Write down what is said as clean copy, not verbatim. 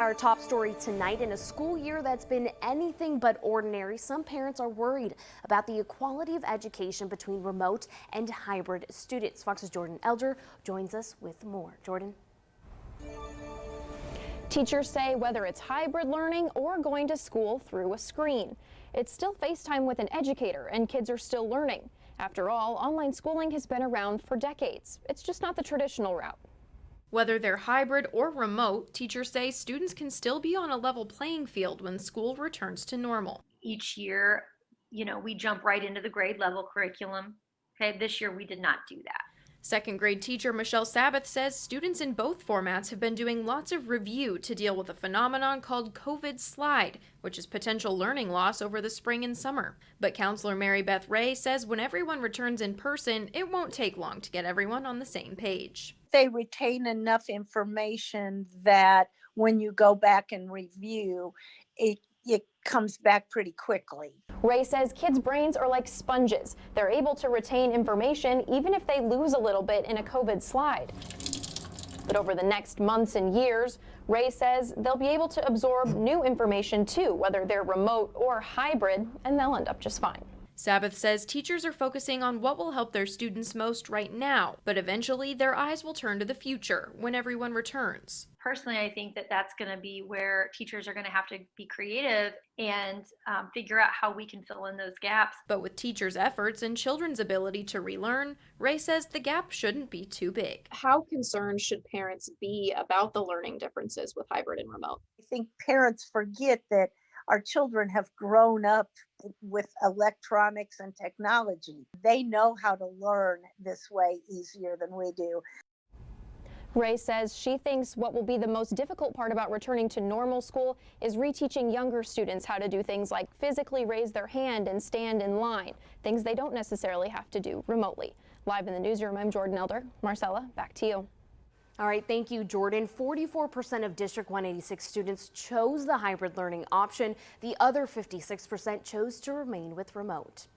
our top story tonight. In a school year that's been anything but ordinary, some parents are worried about the equality of education between remote and hybrid students. Fox's Jordan Elder joins us with more. Jordan. Teachers say whether it's hybrid learning or going to school through a screen, it's still FaceTime with an educator and kids are still learning. After all, online schooling has been around for decades. It's just not the traditional route. Whether they're hybrid or remote, teachers say students can still be on a level playing field when school returns to normal. Each year, we jump right into the grade level curriculum. Okay, this year we did not do that. Second grade teacher Michelle Sabbath says students in both formats have been doing lots of review to deal with a phenomenon called COVID slide, which is potential learning loss over the spring and summer. But counselor Mary Beth Ray says when everyone returns in person, it won't take long to get everyone on the same page. They retain enough information that when you go back and review, it comes back pretty quickly. Ray says kids' brains are like sponges. They're able to retain information even if they lose a little bit in a COVID slide. But over the next months and years, Ray says they'll be able to absorb new information too, whether they're remote or hybrid, and they'll end up just fine. Sabbath says teachers are focusing on what will help their students most right now, but eventually their eyes will turn to the future when everyone returns. Personally, I think that that's going to be where teachers are going to have to be creative and figure out how we can fill in those gaps. But with teachers' efforts and children's ability to relearn, Ray says the gap shouldn't be too big. How concerned should parents be about the learning differences with hybrid and remote? I think parents forget that our children have grown up with electronics and technology. They know how to learn this way easier than we do. Ray says she thinks what will be the most difficult part about returning to normal school is reteaching younger students how to do things like physically raise their hand and stand in line, things they don't necessarily have to do remotely. Live in the newsroom, I'm Jordan Elder. Marcella, back to you. All right, thank you, Jordan. 44% of District 186 students chose the hybrid learning option. The other 56% chose to remain with remote.